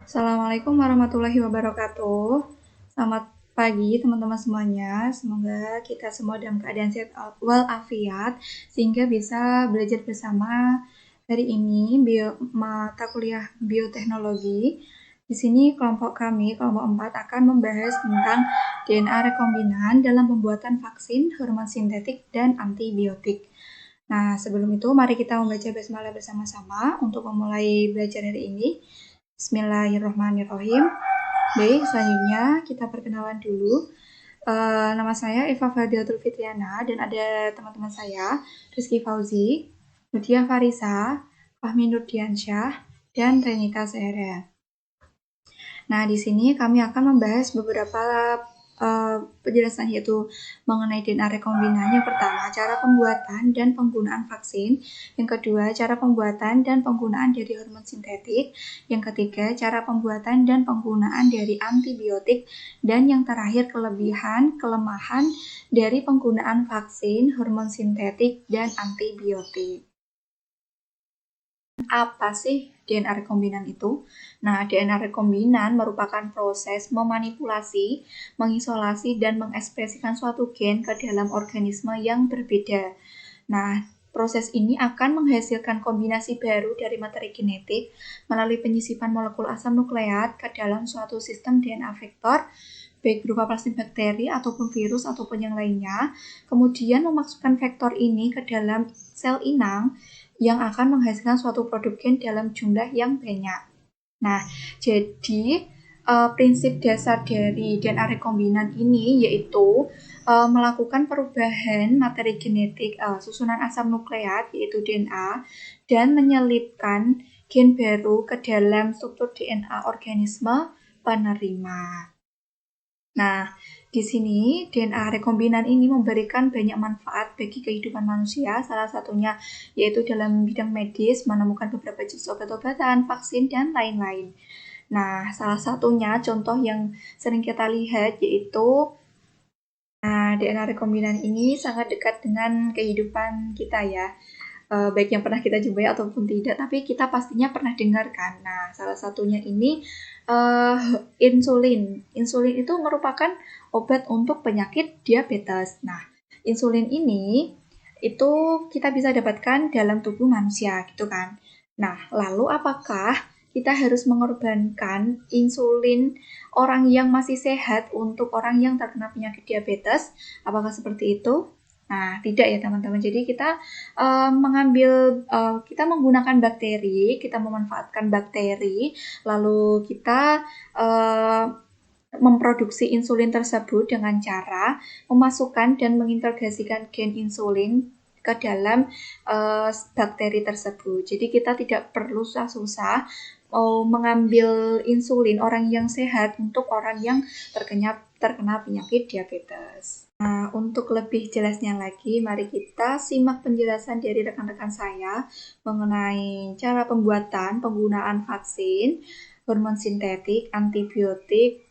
Assalamualaikum warahmatullahi wabarakatuh. Selamat pagi teman-teman semuanya. Semoga kita semua dalam keadaan sehat walafiat sehingga bisa belajar bersama hari ini mata kuliah bioteknologi. Di sini kelompok kami, kelompok 4, akan membahas tentang DNA rekombinan dalam pembuatan vaksin, hormon sintetik, dan antibiotik. Nah, sebelum itu mari kita membaca basmalah bersama-sama untuk memulai belajar hari ini. Bismillahirrahmanirrahim. Baik, selanjutnya kita perkenalan dulu. Nama saya Eva Fadilatul Fitriana dan ada teman-teman saya, Rizky Fauzi, Mutia Farisa, Fahmi Nurdiansyah, dan Renita Sehera. Nah, di sini kami akan membahas beberapa penjelasan, yaitu mengenai DNA rekombinan. Yang pertama, cara pembuatan dan penggunaan vaksin. Yang kedua, cara pembuatan dan penggunaan dari hormon sintetik. Yang ketiga, cara pembuatan dan penggunaan dari antibiotik. Dan yang terakhir, kelebihan, kelemahan dari penggunaan vaksin, hormon sintetik, dan antibiotik. Apa sih DNA rekombinan itu? Nah, DNA rekombinan merupakan proses memanipulasi, mengisolasi, dan mengekspresikan suatu gen ke dalam organisme yang berbeda. Nah, proses ini akan menghasilkan kombinasi baru dari materi genetik melalui penyisipan molekul asam nukleat ke dalam suatu sistem DNA vektor, baik berupa plasmid bakteri ataupun virus ataupun yang lainnya, kemudian memasukkan vektor ini ke dalam sel inang yang akan menghasilkan suatu produk gen dalam jumlah yang banyak. Nah, jadi prinsip dasar dari DNA rekombinan ini yaitu melakukan perubahan materi genetik susunan asam nukleat yaitu DNA dan menyelipkan gen baru ke dalam struktur DNA organisme penerima. Nah, di sini DNA rekombinan ini memberikan banyak manfaat bagi kehidupan manusia, salah satunya yaitu dalam bidang medis, menemukan beberapa jenis obat-obatan, vaksin, dan lain-lain. Nah, salah satunya contoh yang sering kita lihat yaitu DNA rekombinan ini sangat dekat dengan kehidupan kita ya. Baik yang pernah kita jumpai ataupun tidak, tapi kita pastinya pernah dengar kan. Nah, salah satunya ini insulin. Insulin itu merupakan obat untuk penyakit diabetes. Nah, insulin ini itu kita bisa dapatkan dalam tubuh manusia gitu kan. Nah, lalu apakah kita harus mengorbankan insulin orang yang masih sehat untuk orang yang terkena penyakit diabetes? Apakah seperti itu? Nah, tidak ya teman-teman. Jadi kita kita menggunakan bakteri, kita memanfaatkan bakteri, lalu kita memproduksi insulin tersebut dengan cara memasukkan dan mengintegrasikan gen insulin ke dalam bakteri tersebut. Jadi kita tidak perlu susah-susah mengambil insulin orang yang sehat untuk orang yang terkena penyakit diabetes. Nah, untuk lebih jelasnya lagi, mari kita simak penjelasan dari rekan-rekan saya mengenai cara pembuatan, penggunaan vaksin, hormon sintetik, antibiotik,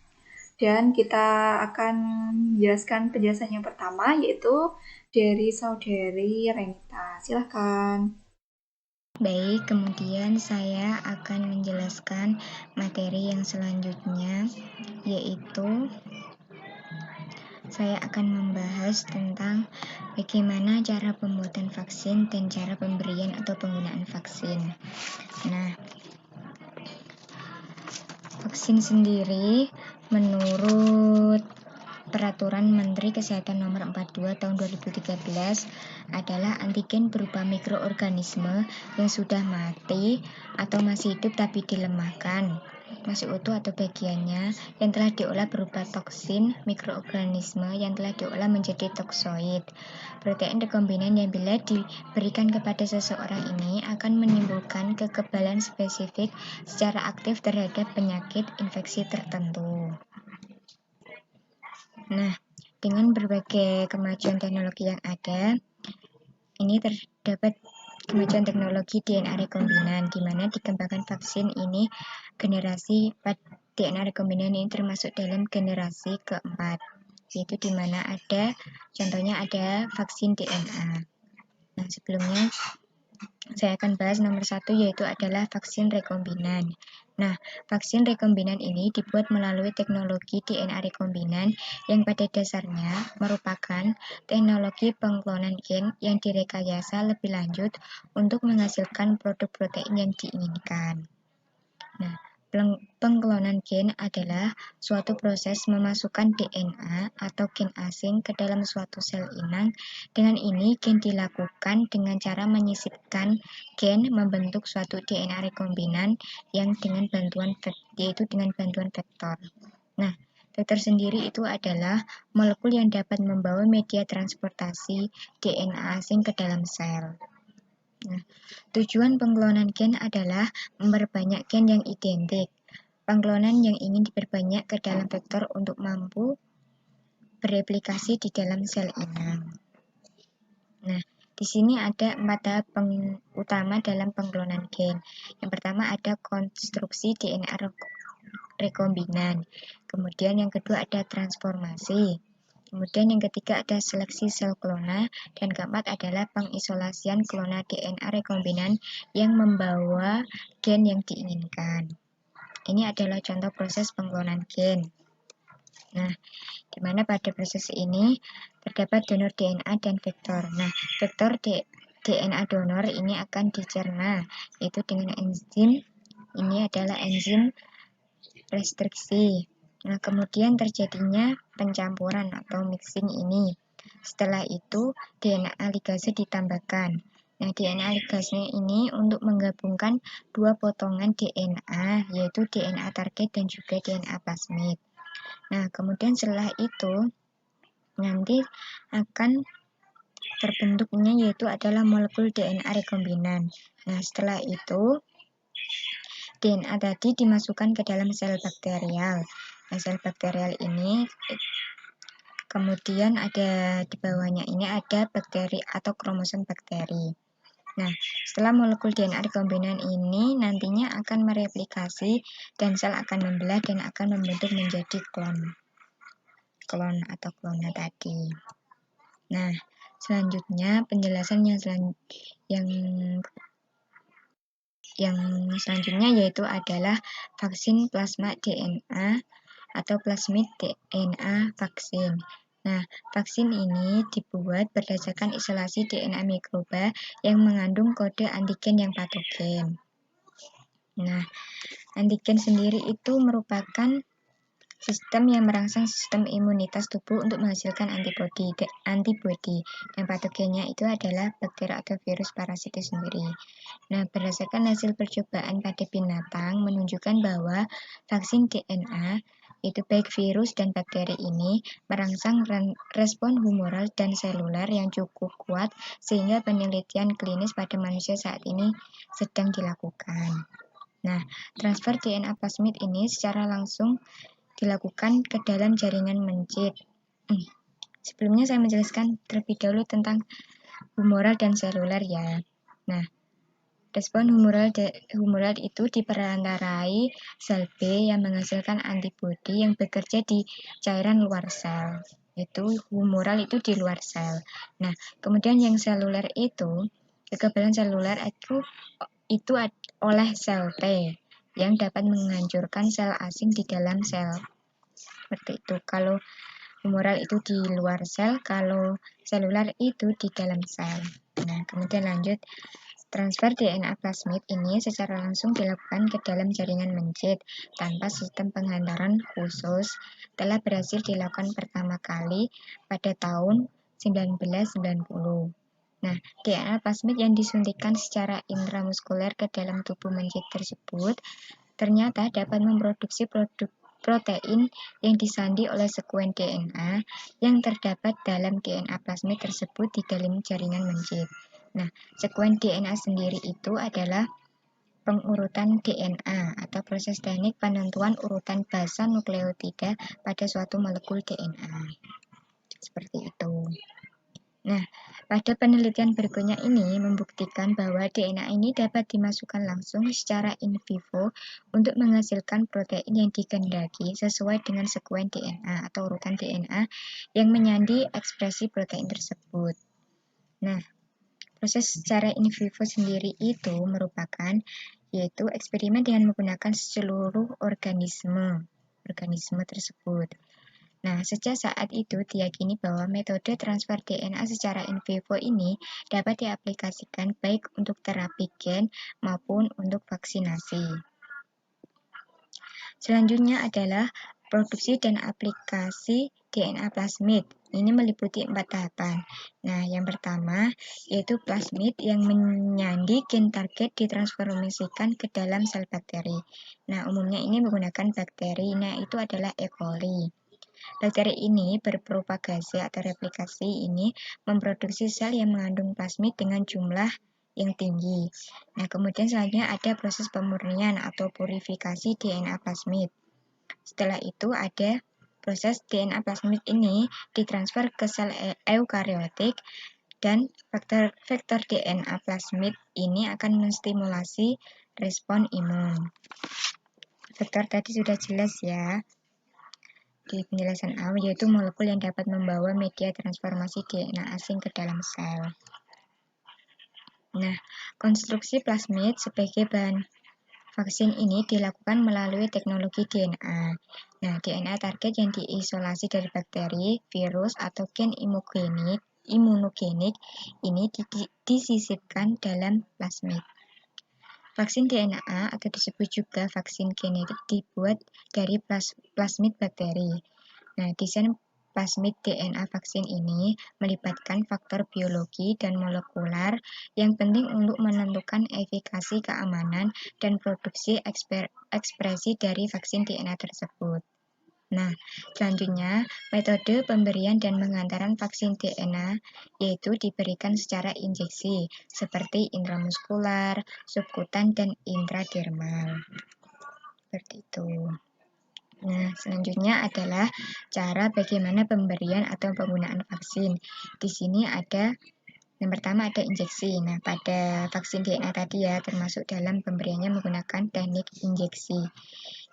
dan kita akan menjelaskan penjelasan yang pertama, yaitu dari saudari Renita. Silahkan. Baik, kemudian saya akan menjelaskan materi yang selanjutnya, yaitu saya akan membahas tentang bagaimana cara pembuatan vaksin dan cara pemberian atau penggunaan vaksin. Nah, vaksin sendiri menurut Peraturan Menteri Kesehatan Nomor 42 Tahun 2013 adalah antigen berupa mikroorganisme yang sudah mati atau masih hidup tapi dilemahkan, masih utuh atau bagiannya, yang telah diolah berupa toksin, mikroorganisme yang telah diolah menjadi toksoid. Protein rekombinan yang bila diberikan kepada seseorang ini akan menimbulkan kekebalan spesifik secara aktif terhadap penyakit infeksi tertentu. Nah, dengan berbagai kemajuan teknologi yang ada, ini terdapat kemajuan teknologi DNA rekombinan, di mana dikembangkan vaksin ini generasi DNA rekombinan ini termasuk dalam generasi keempat, yaitu di mana contohnya ada vaksin DNA. Nah, sebelumnya Saya akan bahas nomor 1, yaitu adalah vaksin rekombinan. Nah, vaksin rekombinan ini dibuat melalui teknologi DNA rekombinan yang pada dasarnya merupakan teknologi pengklonan gen yang direkayasa lebih lanjut untuk menghasilkan produk protein yang diinginkan. Nah, pengklonan gen adalah suatu proses memasukkan DNA atau gen asing ke dalam suatu sel inang. Dengan ini, gen dilakukan dengan cara menyisipkan gen membentuk suatu DNA rekombinan yang dengan bantuan vektor. Nah, vektor sendiri itu adalah molekul yang dapat membawa media transportasi DNA asing ke dalam sel. Nah, tujuan pengklonan gen adalah memperbanyak gen yang identik. Pengklonan yang ingin diperbanyak ke dalam vektor untuk mampu bereplikasi di dalam sel inang. Nah, di sini ada 4 tahap utama dalam pengklonan gen. Yang pertama ada konstruksi DNA rekombinan. Kemudian yang kedua ada transformasi. Kemudian yang ketiga ada seleksi sel klona, dan keempat adalah pengisolasian klona DNA rekombinan yang membawa gen yang diinginkan. Ini adalah contoh proses pengklonan gen. Nah, di mana pada proses ini terdapat donor DNA dan vektor. Nah, vektor DNA donor ini akan dicerna, yaitu dengan enzim. Ini adalah enzim restriksi. Nah, kemudian terjadinya pencampuran atau mixing ini. Setelah itu, DNA ligase ditambahkan. Nah, DNA ligase ini untuk menggabungkan 2 potongan DNA, yaitu DNA target dan juga DNA plasmid. Nah, kemudian setelah itu, nanti akan terbentuknya yaitu adalah molekul DNA rekombinan. Nah, setelah itu, DNA tadi dimasukkan ke dalam sel bakterial. Nah, sel bakterial ini kemudian ada di bawahnya ini ada bakteri atau kromosom bakteri. Nah, setelah molekul DNA rekombinan ini nantinya akan mereplikasi dan sel akan membelah dan akan membentuk menjadi klon atau klona tadi. Nah, selanjutnya penjelasan yang selanjutnya yaitu adalah vaksin plasma DNA atau plasmid DNA vaksin. Nah, vaksin ini dibuat berdasarkan isolasi DNA mikroba yang mengandung kode antigen yang patogen. Nah, antigen sendiri itu merupakan sistem yang merangsang sistem imunitas tubuh untuk menghasilkan antibodi. Dan patogennya itu adalah bakteri atau virus parasit itu sendiri. Nah, berdasarkan hasil percobaan pada binatang menunjukkan bahwa vaksin DNA itu baik virus dan bakteri ini merangsang respon humoral dan seluler yang cukup kuat sehingga penelitian klinis pada manusia saat ini sedang dilakukan. Nah, transfer DNA plasmid ini secara langsung dilakukan ke dalam jaringan mencit. Sebelumnya saya menjelaskan terlebih dahulu tentang humoral dan seluler ya. Nah, respon humoral itu diperantarai sel B yang menghasilkan antibodi yang bekerja di cairan luar sel. Itu humoral itu di luar sel. Nah, kemudian yang seluler itu, kekebalan seluler itu oleh sel T yang dapat menghancurkan sel asing di dalam sel. Seperti itu. Kalau humoral itu di luar sel, kalau seluler itu di dalam sel. Nah, kemudian lanjut. Transfer DNA plasmid ini secara langsung dilakukan ke dalam jaringan mencit tanpa sistem penghantaran khusus telah berhasil dilakukan pertama kali pada tahun 1990. Nah, DNA plasmid yang disuntikkan secara intramuskuler ke dalam tubuh mencit tersebut ternyata dapat memproduksi protein yang disandi oleh sekuen DNA yang terdapat dalam DNA plasmid tersebut di dalam jaringan mencit. Nah, sekuen DNA sendiri itu adalah pengurutan DNA atau proses teknik penentuan urutan basa nukleotida pada suatu molekul DNA. Seperti itu. Nah, pada penelitian berikutnya ini membuktikan bahwa DNA ini dapat dimasukkan langsung secara in vivo untuk menghasilkan protein yang dikehendaki sesuai dengan sekuen DNA atau urutan DNA yang menyandi ekspresi protein tersebut. Nah, Proses secara in vivo sendiri itu merupakan yaitu eksperimen dengan menggunakan seluruh organisme tersebut. Nah, sejak saat itu diyakini bahwa metode transfer DNA secara in vivo ini dapat diaplikasikan baik untuk terapi gen maupun untuk vaksinasi. Selanjutnya adalah produksi dan aplikasi DNA plasmid. Ini meliputi 4 tahapan. Nah, yang pertama yaitu plasmid yang menyandi gen target ditransformasikan ke dalam sel bakteri. Nah, umumnya ini menggunakan bakteri. Nah, itu adalah E. coli. Bakteri ini berpropagasi atau replikasi ini memproduksi sel yang mengandung plasmid dengan jumlah yang tinggi. Nah, kemudian selanjutnya ada proses pemurnian atau purifikasi DNA plasmid. Setelah itu ada proses DNA plasmid ini ditransfer ke sel eukariotik dan vektor DNA plasmid ini akan menstimulasi respon imun. Vektor tadi sudah jelas ya di penjelasan awal, yaitu molekul yang dapat membawa media transformasi DNA asing ke dalam sel. Nah, konstruksi plasmid sebagai bahan vaksin ini dilakukan melalui teknologi DNA. Nah, DNA target yang diisolasi dari bakteri, virus, atau gen imunogenik ini disisipkan dalam plasmid. Vaksin DNA atau disebut juga vaksin genetik dibuat dari plasmid bakteri. Nah, desain plasmid DNA vaksin ini melibatkan faktor biologi dan molekular yang penting untuk menentukan efikasi, keamanan, dan produksi ekspresi dari vaksin DNA tersebut. Nah, selanjutnya metode pemberian dan pengantaran vaksin DNA yaitu diberikan secara injeksi seperti intramuskular, subkutan, dan intradermal. Seperti itu. Nah, selanjutnya adalah cara bagaimana pemberian atau penggunaan vaksin. Di sini ada yang pertama ada injeksi. Nah, pada vaksin DNA tadi ya, termasuk dalam pemberiannya menggunakan teknik injeksi.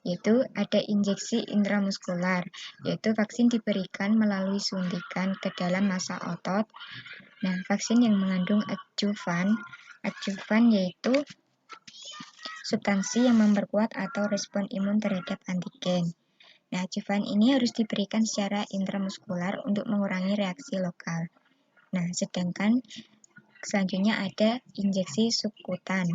Yaitu ada injeksi intramuskular, yaitu vaksin diberikan melalui suntikan ke dalam massa otot. Nah, vaksin yang mengandung adjuvan yaitu substansi yang memperkuat atau respon imun terhadap antigen. Nah, adjuvan ini harus diberikan secara intramuskular untuk mengurangi reaksi lokal. Nah, sedangkan selanjutnya ada injeksi subkutan,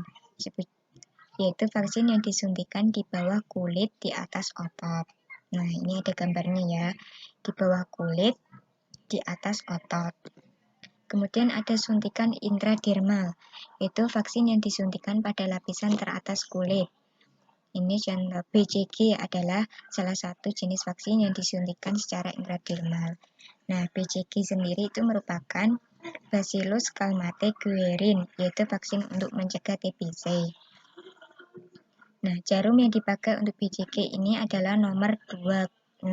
yaitu vaksin yang disuntikan di bawah kulit di atas otot. Nah, ini ada gambarnya ya, di bawah kulit di atas otot. Kemudian ada suntikan intradermal, yaitu vaksin yang disuntikan pada lapisan teratas kulit. Ini contoh BCG adalah salah satu jenis vaksin yang disuntikan secara intradermal. Nah, BCG sendiri itu merupakan Bacillus calmette guerin, yaitu vaksin untuk mencegah TBC. Nah, jarum yang dipakai untuk BCG ini adalah nomor 26,15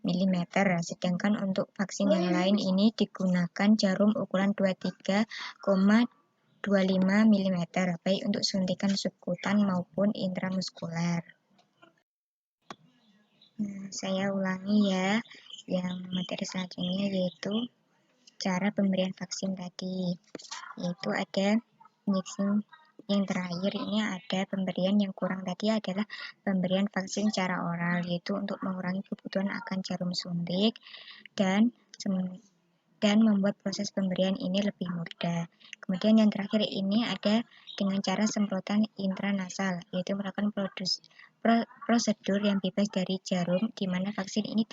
mm, sedangkan untuk vaksin yang lain ini digunakan jarum ukuran 23,25 mm, baik untuk suntikan subkutan maupun intramuskular. Nah, saya ulangi ya, yang materi selanjutnya yaitu cara pemberian vaksin tadi, yaitu ada injeksi. Yang terakhir ini ada pemberian yang kurang tadi adalah pemberian vaksin secara oral, yaitu untuk mengurangi kebutuhan akan jarum suntik dan membuat proses pemberian ini lebih mudah. Kemudian yang terakhir ini ada dengan cara semprotan intranasal, yaitu melakukan prosedur yang bebas dari jarum, di mana vaksin ini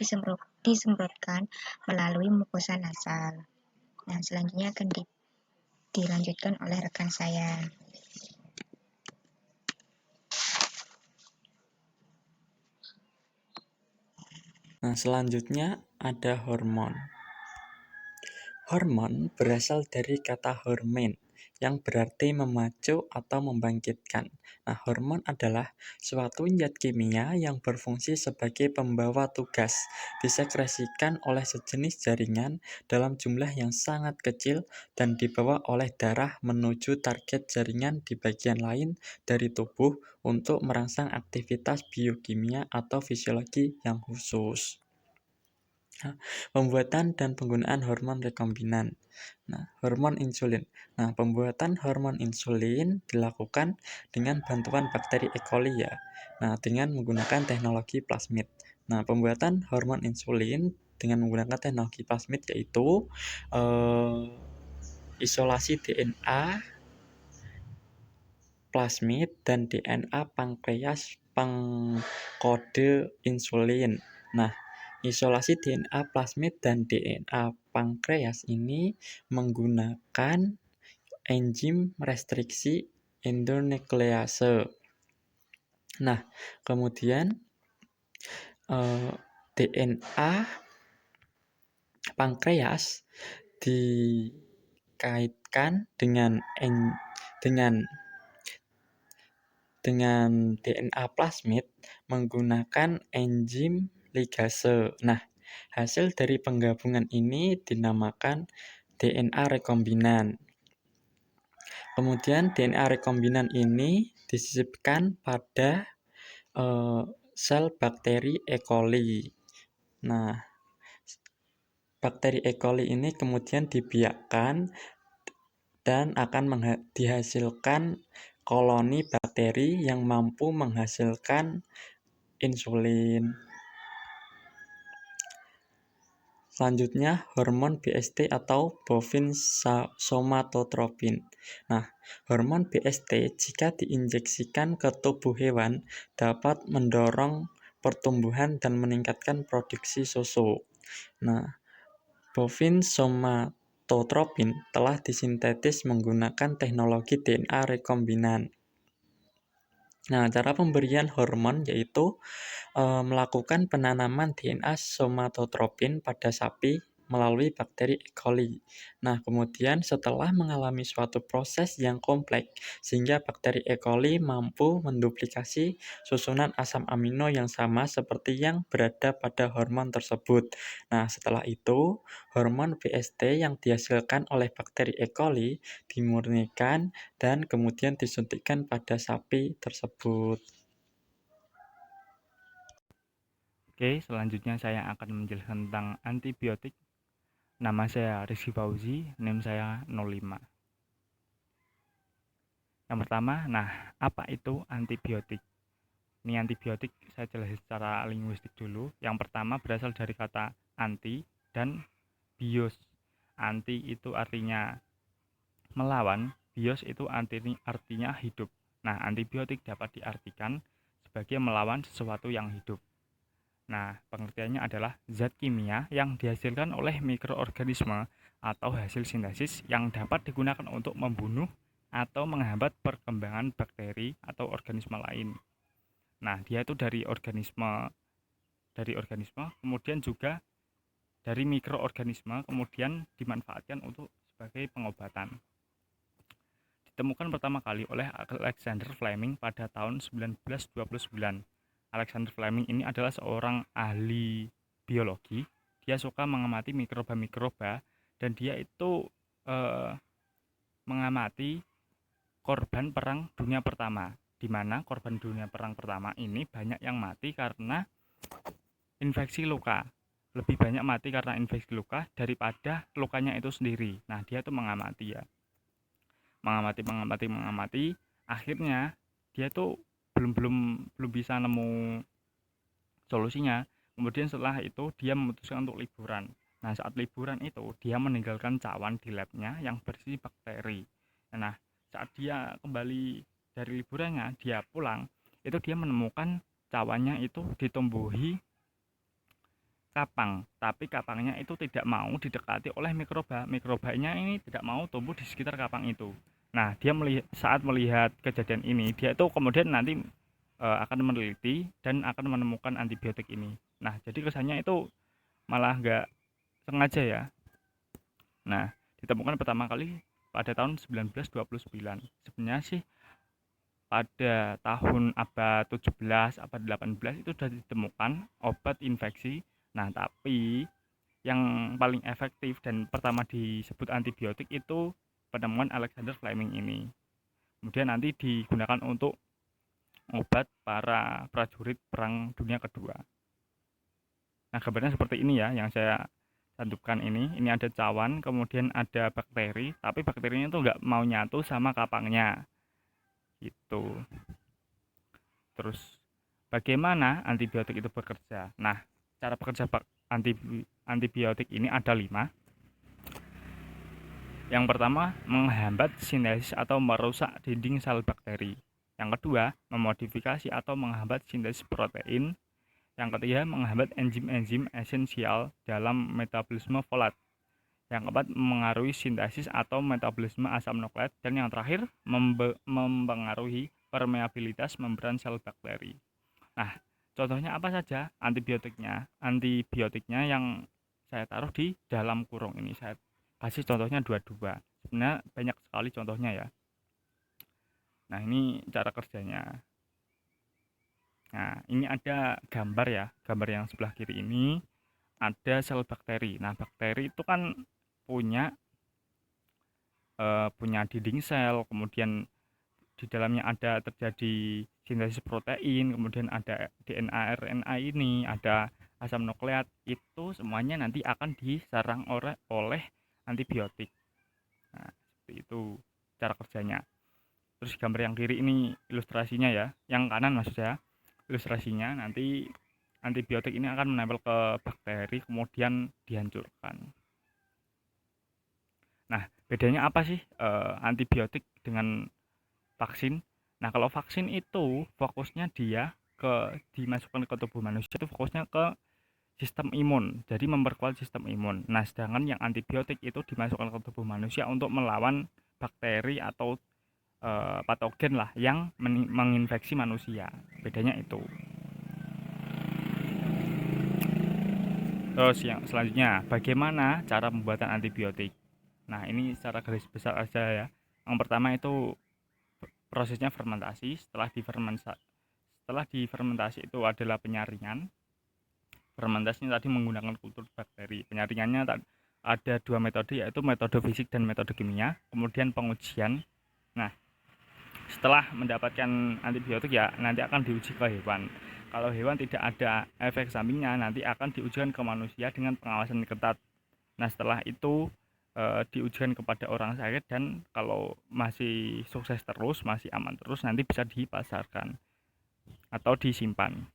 disemprotkan melalui mukosa nasal. Nah, selanjutnya akan dilanjutkan oleh rekan saya. Nah, selanjutnya ada hormon. Hormon berasal dari kata hormein, yang berarti memacu atau membangkitkan. Nah, hormon adalah suatu zat kimia yang berfungsi sebagai pembawa tugas, disekresikan oleh sejenis jaringan dalam jumlah yang sangat kecil dan dibawa oleh darah menuju target jaringan di bagian lain dari tubuh untuk merangsang aktivitas biokimia atau fisiologi yang khusus. Pembuatan dan penggunaan hormon rekombinan. Nah, hormon insulin. Nah, pembuatan hormon insulin dilakukan dengan bantuan bakteri E. coli ya. Nah, dengan menggunakan teknologi plasmid. Nah, pembuatan hormon insulin dengan menggunakan teknologi plasmid yaitu isolasi DNA plasmid dan DNA pankreas pengkode insulin. Nah, isolasi DNA plasmid dan DNA pankreas ini menggunakan enzim restriksi endonuklease. Nah, kemudian DNA pankreas dikaitkan dengan DNA plasmid menggunakan enzim ligase. Nah, hasil dari penggabungan ini dinamakan DNA rekombinan. Kemudian DNA rekombinan ini disisipkan pada sel bakteri E. coli. Nah, bakteri E. coli ini kemudian dibiakkan dan akan dihasilkan koloni bakteri yang mampu menghasilkan insulin. Selanjutnya, hormon BST atau bovine somatotropin. Nah, hormon BST jika diinjeksikan ke tubuh hewan dapat mendorong pertumbuhan dan meningkatkan produksi susu. Nah, bovine somatotropin telah disintetis menggunakan teknologi DNA rekombinan. Nah, cara pemberian hormon yaitu melakukan penanaman DNA somatotropin pada sapi melalui bakteri E. coli. Nah, kemudian setelah mengalami suatu proses yang kompleks sehingga bakteri E. coli mampu menduplikasi susunan asam amino yang sama seperti yang berada pada hormon tersebut. Nah, setelah itu, hormon BST yang dihasilkan oleh bakteri E. coli dimurnikan dan kemudian disuntikkan pada sapi tersebut. Oke, selanjutnya saya akan menjelaskan tentang antibiotik. Nama saya Rizky Fauzi, NIM saya 05. Yang pertama, apa itu antibiotik? Ini antibiotik saya jelaskan secara linguistik dulu. Yang pertama berasal dari kata anti dan bios. Anti itu artinya melawan, bios itu artinya hidup. Nah, antibiotik dapat diartikan sebagai melawan sesuatu yang hidup. Nah, pengertiannya adalah zat kimia yang dihasilkan oleh mikroorganisme atau hasil sintesis yang dapat digunakan untuk membunuh atau menghambat perkembangan bakteri atau organisme lain. Nah, dia itu dari organisme, kemudian juga dari mikroorganisme, kemudian dimanfaatkan untuk sebagai pengobatan. Ditemukan pertama kali oleh Alexander Fleming pada tahun 1929. Alexander Fleming ini adalah seorang ahli biologi. Dia suka mengamati mikroba-mikroba dan dia itu mengamati korban perang dunia pertama, di mana korban dunia perang pertama ini banyak yang mati karena infeksi luka. Lebih banyak mati karena infeksi luka daripada lukanya itu sendiri. Nah, dia tuh mengamati ya. Mengamati. Akhirnya dia tuh belum bisa nemu solusinya. Kemudian setelah itu dia memutuskan untuk liburan. Nah, saat liburan itu dia meninggalkan cawan di labnya yang berisi bakteri. Nah, saat dia kembali dari liburannya, dia pulang, itu dia menemukan cawannya itu ditumbuhi kapang, tapi kapangnya itu tidak mau didekati oleh mikroba. Mikrobanya ini tidak mau tumbuh di sekitar kapang itu. Nah, dia saat melihat kejadian ini, dia itu kemudian nanti akan meneliti dan akan menemukan antibiotik ini. Nah, jadi kesannya itu malah nggak sengaja ya. Nah, ditemukan pertama kali pada tahun 1929. Sebenarnya sih pada tahun abad 17, abad 18 itu sudah ditemukan obat infeksi. Nah, tapi yang paling efektif dan pertama disebut antibiotik itu penemuan Alexander Fleming ini. Kemudian nanti digunakan untuk obat para prajurit perang dunia kedua. Nah, gambarnya seperti ini ya yang saya cantumkan ini ada cawan, kemudian ada bakteri, tapi bakterinya itu nggak mau nyatu sama kapangnya gitu. Terus bagaimana antibiotik itu bekerja? Nah, cara bekerja antibiotik ini ada 5. Yang pertama, menghambat sintesis atau merusak dinding sel bakteri. Yang kedua, memodifikasi atau menghambat sintesis protein. Yang ketiga, menghambat enzim-enzim esensial dalam metabolisme folat. Yang keempat, mengaruhi sintesis atau metabolisme asam nukleat. Dan yang terakhir, mempengaruhi permeabilitas membran sel bakteri. Nah, contohnya apa saja antibiotiknya? Antibiotiknya yang saya taruh di dalam kurung ini. Saya kasih contohnya 22. Sebenarnya banyak sekali contohnya ya. Nah, ini cara kerjanya. Nah, ini ada gambar ya. Gambar yang sebelah kiri ini ada sel bakteri. Nah, bakteri itu kan punya dinding sel, kemudian di dalamnya ada terjadi sintesis protein, kemudian ada DNA RNA ini, ada asam nukleat, itu semuanya nanti akan diserang oleh antibiotik. Nah, seperti itu cara kerjanya. Terus gambar yang kiri ini ilustrasinya ya, yang kanan maksud saya. Ilustrasinya nanti antibiotik ini akan menempel ke bakteri kemudian dihancurkan. Nah, bedanya apa sih antibiotik dengan vaksin? Nah, kalau vaksin itu fokusnya dia dimasukkan ke tubuh manusia itu fokusnya ke sistem imun, jadi memperkuat sistem imun. Nah, sedangkan yang antibiotik itu dimasukkan ke tubuh manusia untuk melawan bakteri atau patogen lah yang menginfeksi manusia. Bedanya itu. Terus yang selanjutnya, bagaimana cara pembuatan antibiotik? Nah, ini secara garis besar aja ya. Yang pertama itu prosesnya fermentasi. Setelah difermentasi itu adalah penyaringan. Fermentasinya tadi menggunakan kultur bakteri. Penyaringannya ada 2 metode, yaitu metode fisik dan metode kimia. Kemudian pengujian. Nah, setelah mendapatkan antibiotik ya nanti akan diuji ke hewan. Kalau hewan tidak ada efek sampingnya, nanti akan diujikan ke manusia dengan pengawasan ketat. Nah, setelah itu diujikan kepada orang sakit, dan kalau masih sukses terus, masih aman terus, nanti bisa dipasarkan atau disimpan.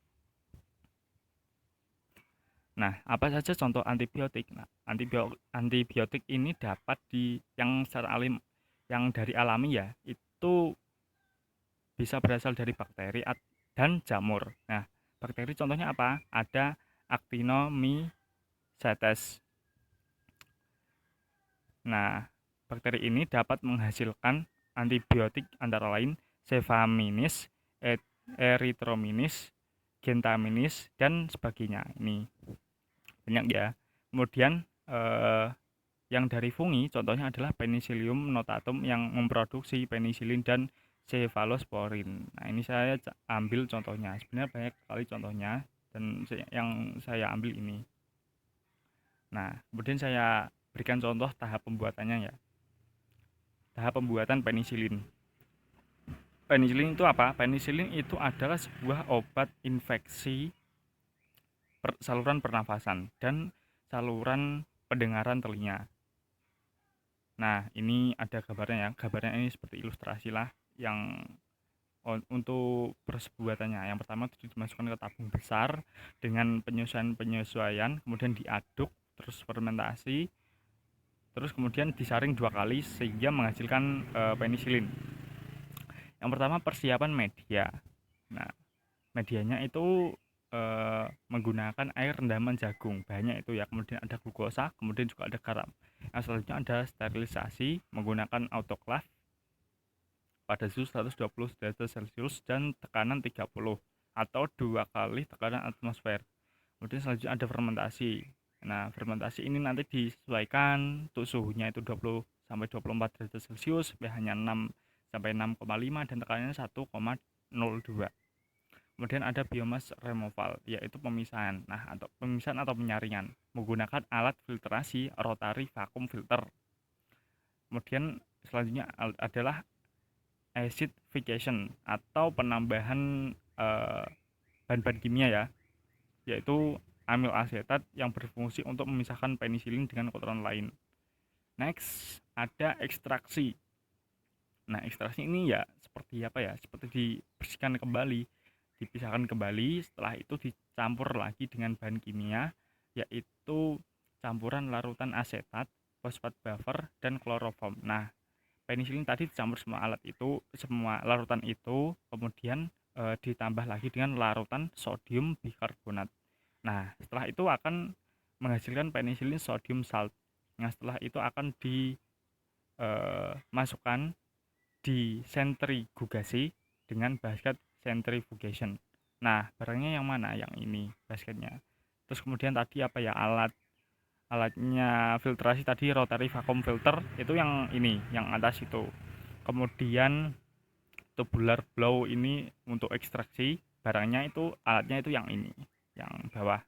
Nah, apa saja contoh antibiotik? Nah, antibiotik ini dapat yang dari alami ya, itu bisa berasal dari bakteri dan jamur. Nah, bakteri contohnya apa? Ada Actinomycetes. Nah, bakteri ini dapat menghasilkan antibiotik antara lain Cephaminis, Erythromyces, Gentaminis, dan sebagainya. Ini banyak ya. Kemudian yang dari fungi contohnya adalah Penicillium notatum yang memproduksi penisilin dan cephalosporin. Nah, ini saya ambil contohnya. Sebenarnya banyak sekali contohnya, dan yang saya ambil ini. Nah, kemudian saya berikan contoh tahap pembuatannya ya. Tahap pembuatan penisilin. Penisilin itu apa? Penisilin itu adalah sebuah obat infeksi saluran pernafasan dan saluran pendengaran telinga. Nah, ini ada gambarnya ya. Gambarnya ini seperti ilustrasi lah yang untuk perbuatannya. Yang pertama itu dimasukkan ke tabung besar dengan penyesuaian, kemudian diaduk, terus fermentasi, terus kemudian disaring 2 kali sehingga menghasilkan penisilin. Yang pertama persiapan media. Nah, medianya itu menggunakan air rendaman jagung, banyak itu ya. Kemudian ada glukosa, kemudian juga ada garam. Yang selanjutnya ada sterilisasi menggunakan autoclave pada suhu 120 derajat Celcius dan tekanan 30 atau 2 kali tekanan atmosfer. Kemudian selanjutnya ada fermentasi. Nah, fermentasi ini nanti disesuaikan untuk suhunya itu 20 sampai 24 derajat Celcius, pH-nya 6 sampai 6,5 dan tekanannya 1,02. Kemudian ada biomass removal, yaitu pemisahan. Nah, atau pemisahan atau penyaringan menggunakan alat filtrasi rotary vacuum filter. Kemudian selanjutnya adalah acidification atau penambahan bahan-bahan kimia ya, yaitu amil asetat yang berfungsi untuk memisahkan penisilin dengan kotoran lain. Next, ada ekstraksi. Nah, ekstraksi ini ya seperti apa ya? Seperti dibersihkan kembali, dipisahkan kembali, setelah itu dicampur lagi dengan bahan kimia, yaitu campuran larutan asetat, fosfat buffer, dan kloroform. Nah, penisilin tadi dicampur semua larutan itu, kemudian ditambah lagi dengan larutan sodium bikarbonat. Nah, setelah itu akan menghasilkan penisilin sodium salt. Nah, setelah itu akan dimasukkan di sentrifugasi dengan basket centrifugation. Nah, barangnya yang mana? Yang ini basketnya. Terus kemudian tadi apa ya, alatnya filtrasi tadi rotary vacuum filter, itu yang ini, yang atas itu. Kemudian tubular blow ini untuk ekstraksi, barangnya itu alatnya itu yang ini, yang bawah.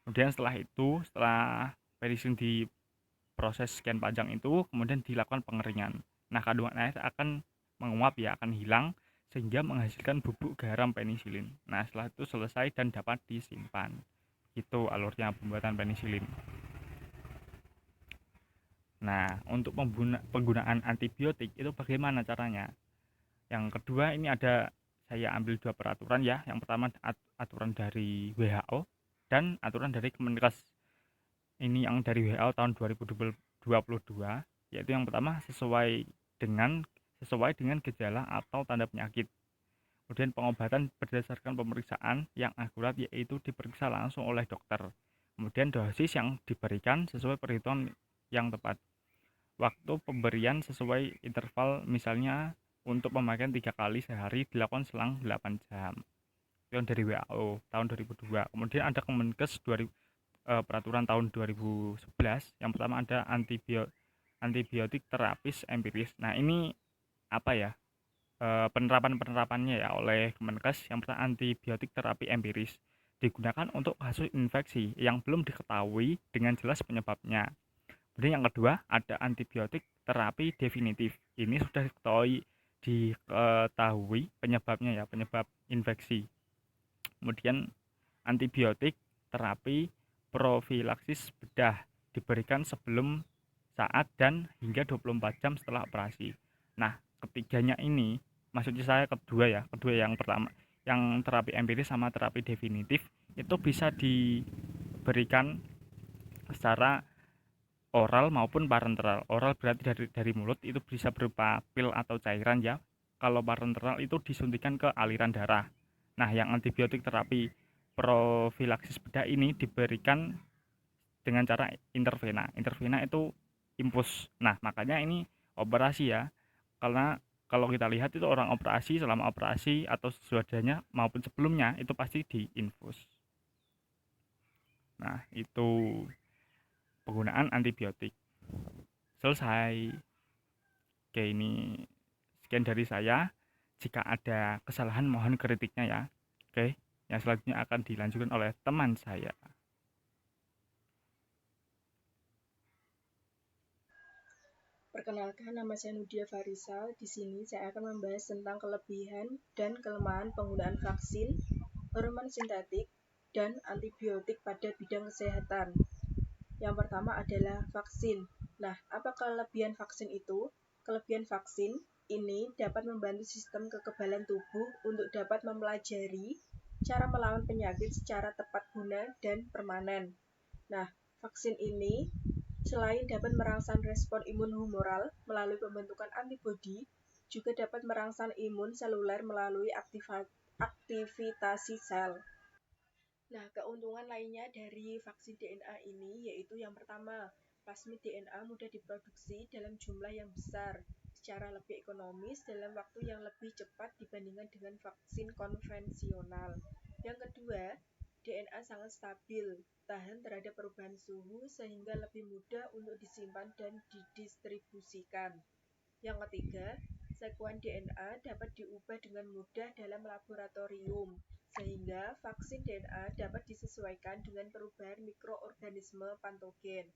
Kemudian setelah penisilin diproses sekian panjang itu, kemudian dilakukan pengeringan. Nah, kandungan air akan menguap ya, akan hilang sehingga menghasilkan bubuk garam penisilin. Nah, setelah itu selesai dan dapat disimpan. Itu alurnya pembuatan penisilin. Nah, untuk penggunaan antibiotik itu bagaimana caranya? Yang kedua, ini saya ambil 2 peraturan ya. Yang pertama aturan dari WHO dan aturan dari Kemenkes. Ini yang dari WHO tahun 2022, yaitu yang pertama sesuai dengan gejala atau tanda penyakit. Kemudian pengobatan berdasarkan pemeriksaan yang akurat, yaitu diperiksa langsung oleh dokter. Kemudian dosis yang diberikan sesuai perhitungan yang tepat. Waktu pemberian sesuai interval, misalnya untuk pemakaian 3 kali sehari dilakukan selang 8 jam. Itu dari WHO tahun 2002. Kemudian ada Kemenkes peraturan tahun 2011. Yang pertama ada antibiotik terapis empiris. Nah, ini apa ya? Penerapannya ya oleh Kemenkes. Yang pertama, antibiotik terapi empiris digunakan untuk kasus infeksi yang belum diketahui dengan jelas penyebabnya. Kemudian yang kedua ada antibiotik terapi definitif. Ini sudah diketahui penyebabnya ya, penyebab infeksi. Kemudian antibiotik terapi profilaksis bedah diberikan sebelum, saat, dan hingga 24 jam setelah operasi. Nah, ketiganya ini, maksudnya saya kedua yang pertama, yang terapi empiris sama terapi definitif itu bisa diberikan secara oral maupun parenteral. Oral berarti dari mulut, itu bisa berupa pil atau cairan ya. Kalau parenteral itu disuntikan ke aliran darah. Nah, yang antibiotik terapi profilaksis bedah ini diberikan dengan cara intervena. Intervena itu infus. Nah, makanya ini operasi ya. Karena kalau kita lihat itu orang operasi, selama operasi atau sesudahnya maupun sebelumnya itu pasti diinfus. Nah, itu penggunaan antibiotik. Selesai. Oke, ini sekian dari saya. Jika ada kesalahan mohon kritiknya ya. Oke, yang selanjutnya akan dilanjutkan oleh teman saya. Perkenalkan, nama saya Nudia Farisal. Di sini saya akan membahas tentang kelebihan dan kelemahan penggunaan vaksin, hormon sintetik, dan antibiotik pada bidang kesehatan. Yang pertama adalah vaksin. Nah, apa kelebihan vaksin itu? Kelebihan vaksin ini dapat membantu sistem kekebalan tubuh untuk dapat mempelajari cara melawan penyakit secara tepat guna dan permanen. Nah, vaksin ini selain dapat merangsang respon imun humoral melalui pembentukan antibodi, juga dapat merangsang imun seluler melalui aktivitasi sel. Nah, keuntungan lainnya dari vaksin DNA ini yaitu yang pertama, plasmid DNA mudah diproduksi dalam jumlah yang besar, secara lebih ekonomis dalam waktu yang lebih cepat dibandingkan dengan vaksin konvensional. Yang kedua, DNA sangat stabil, tahan terhadap perubahan suhu sehingga lebih mudah untuk disimpan dan didistribusikan. Yang ketiga, sekuen DNA dapat diubah dengan mudah dalam laboratorium, sehingga vaksin DNA dapat disesuaikan dengan perubahan mikroorganisme patogen.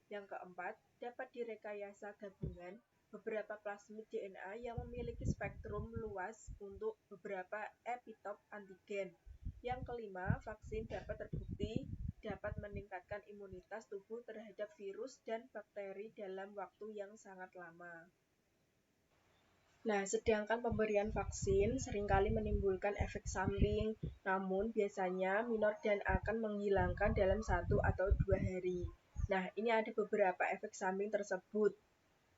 Yang keempat, dapat direkayasa gabungan beberapa plasmid DNA yang memiliki spektrum luas untuk beberapa epitop antigen. Yang kelima, vaksin dapat terbukti dapat meningkatkan imunitas tubuh terhadap virus dan bakteri dalam waktu yang sangat lama. Nah, sedangkan pemberian vaksin seringkali menimbulkan efek samping, namun biasanya minor dan akan menghilangkan dalam 1 atau 2 hari. Nah, ini ada beberapa efek samping tersebut.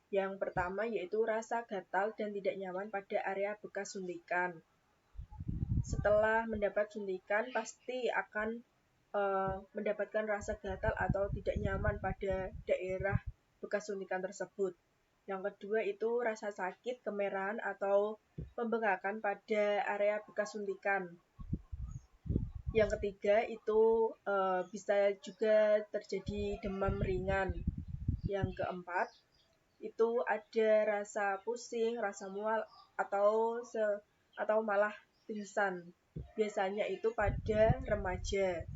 Yang pertama yaitu rasa gatal dan tidak nyaman pada area bekas suntikan. Setelah mendapat suntikan, pasti akan mendapatkan rasa gatal atau tidak nyaman pada daerah bekas suntikan tersebut. Yang kedua itu rasa sakit, kemerahan, atau pembengkakan pada area bekas suntikan. Yang ketiga itu bisa juga terjadi demam ringan. Yang keempat itu ada rasa pusing, rasa mual, atau malah pingsan. Biasanya itu pada remaja.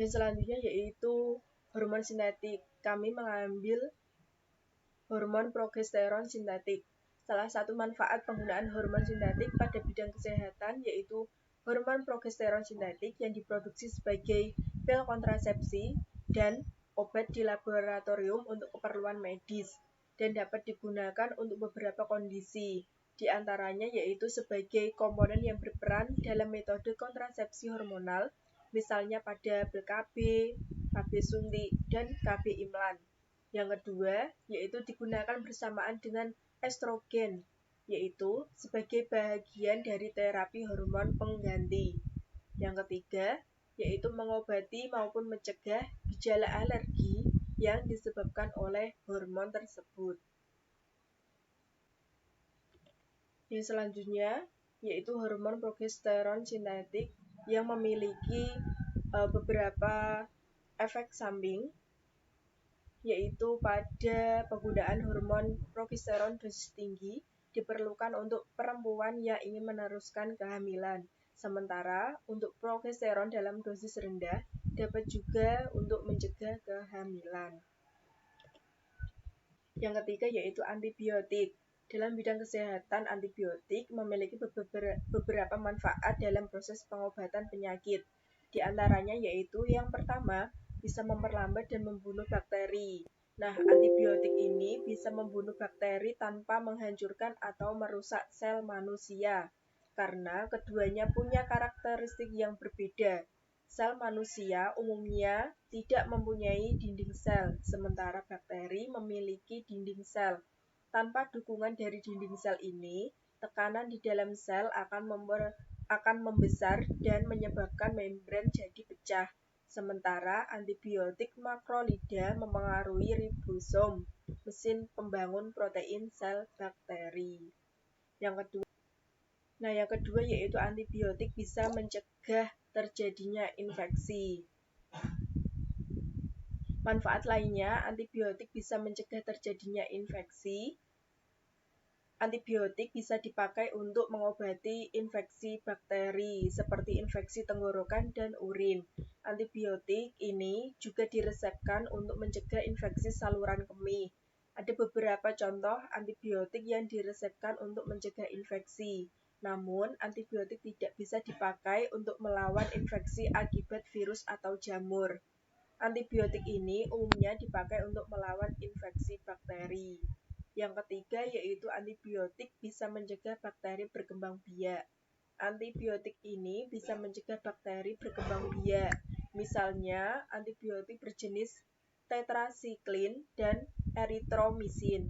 Yang selanjutnya yaitu hormon sintetik. Kami mengambil hormon progesteron sintetik. Salah satu manfaat penggunaan hormon sintetik pada bidang kesehatan yaitu hormon progesteron sintetik yang diproduksi sebagai pil kontrasepsi dan obat di laboratorium untuk keperluan medis dan dapat digunakan untuk beberapa kondisi. Di antaranya yaitu sebagai komponen yang berperan dalam metode kontrasepsi hormonal, misalnya pada BKB, KB suntik, dan KB implan. Yang kedua, yaitu digunakan bersamaan dengan estrogen, yaitu sebagai bagian dari terapi hormon pengganti. Yang ketiga, yaitu mengobati maupun mencegah gejala alergi yang disebabkan oleh hormon tersebut. Yang selanjutnya, yaitu hormon progesteron sintetik yang memiliki beberapa efek samping, yaitu pada penggunaan hormon progesteron dosis tinggi diperlukan untuk perempuan yang ingin meneruskan kehamilan. Sementara untuk progesteron dalam dosis rendah dapat juga untuk mencegah kehamilan. Yang ketiga yaitu antibiotik. Dalam bidang kesehatan, antibiotik memiliki beberapa manfaat dalam proses pengobatan penyakit. Di antaranya yaitu yang pertama, bisa memperlambat dan membunuh bakteri. Nah, antibiotik ini bisa membunuh bakteri tanpa menghancurkan atau merusak sel manusia, karena keduanya punya karakteristik yang berbeda. Sel manusia umumnya tidak mempunyai dinding sel, sementara bakteri memiliki dinding sel. Tanpa dukungan dari dinding sel ini, tekanan di dalam sel akan membesar dan menyebabkan membran jadi pecah. Sementara antibiotik makrolida memengaruhi ribosom, mesin pembangun protein sel bakteri. Yang kedua yaitu antibiotik bisa mencegah terjadinya infeksi. Manfaat lainnya, antibiotik bisa mencegah terjadinya infeksi. Antibiotik bisa dipakai untuk mengobati infeksi bakteri seperti infeksi tenggorokan dan urin. Antibiotik ini juga diresepkan untuk mencegah infeksi saluran kemih. Ada beberapa contoh antibiotik yang diresepkan untuk mencegah infeksi. Namun, antibiotik tidak bisa dipakai untuk melawan infeksi akibat virus atau jamur. Antibiotik ini umumnya dipakai untuk melawan infeksi bakteri. Yang ketiga yaitu antibiotik bisa mencegah bakteri berkembang biak. Antibiotik ini bisa mencegah bakteri berkembang biak. Misalnya, antibiotik berjenis tetrasiklin dan eritromisin.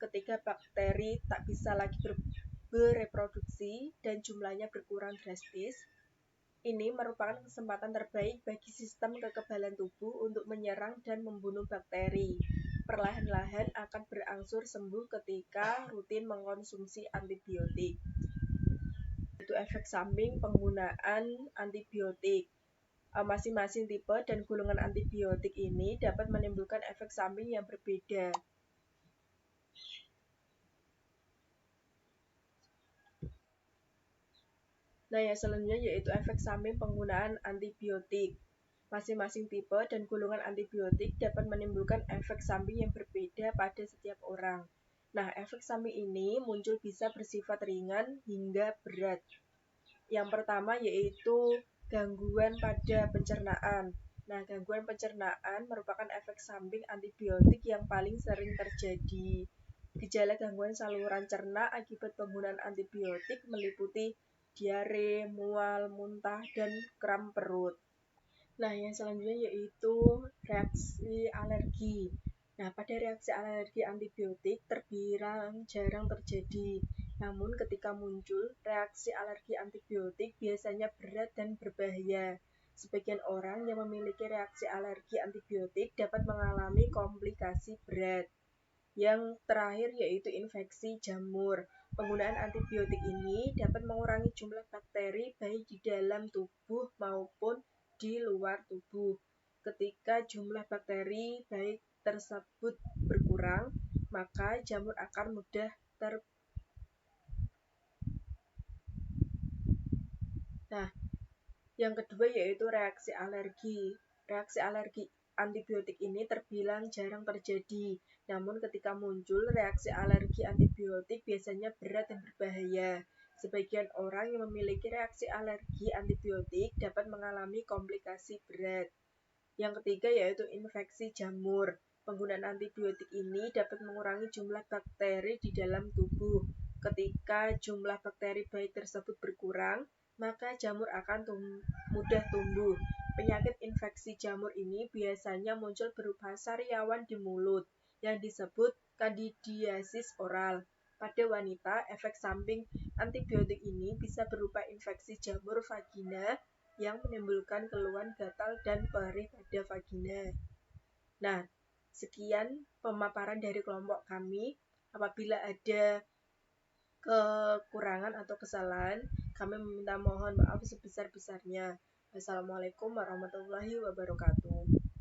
Ketika bakteri tak bisa lagi bereproduksi dan jumlahnya berkurang drastis, ini merupakan kesempatan terbaik bagi sistem kekebalan tubuh untuk menyerang dan membunuh bakteri. Perlahan-lahan akan berangsur sembuh ketika rutin mengkonsumsi antibiotik. Itu efek samping penggunaan antibiotik. Masing-masing tipe dan golongan antibiotik ini dapat menimbulkan efek samping yang berbeda. Nah, yang selanjutnya yaitu efek samping penggunaan antibiotik. Masing-masing tipe dan golongan antibiotik dapat menimbulkan efek samping yang berbeda pada setiap orang. Nah, efek samping ini muncul bisa bersifat ringan hingga berat. Yang pertama yaitu gangguan pada pencernaan. Nah, gangguan pencernaan merupakan efek samping antibiotik yang paling sering terjadi. Gejala gangguan saluran cerna akibat penggunaan antibiotik meliputi diare, mual, muntah, dan kram perut. Nah, yang selanjutnya yaitu reaksi alergi. Nah, pada reaksi alergi antibiotik terbilang jarang terjadi. Namun ketika muncul, reaksi alergi antibiotik biasanya berat dan berbahaya. Sebagian orang yang memiliki reaksi alergi antibiotik dapat mengalami komplikasi berat. Yang terakhir yaitu infeksi jamur. Penggunaan antibiotik ini dapat mengurangi jumlah bakteri baik di dalam tubuh maupun di luar tubuh. Ketika jumlah bakteri baik tersebut berkurang, maka jamur akan mudah Nah, yang kedua yaitu reaksi alergi. Reaksi alergi antibiotik ini terbilang jarang terjadi. Namun ketika muncul, reaksi alergi antibiotik biasanya berat dan berbahaya. Sebagian orang yang memiliki reaksi alergi antibiotik dapat mengalami komplikasi berat. Yang ketiga yaitu infeksi jamur. Penggunaan antibiotik ini dapat mengurangi jumlah bakteri di dalam tubuh. Ketika jumlah bakteri baik tersebut berkurang, maka jamur akan mudah tumbuh. Penyakit infeksi jamur ini biasanya muncul berupa sariawan di mulut yang disebut kandidiasis oral. Pada wanita, efek samping antibiotik ini bisa berupa infeksi jamur vagina yang menimbulkan keluhan gatal dan perih pada vagina. Nah, sekian pemaparan dari kelompok kami. Apabila ada kekurangan atau kesalahan, kami meminta mohon maaf sebesar-besarnya. Wassalamualaikum warahmatullahi wabarakatuh.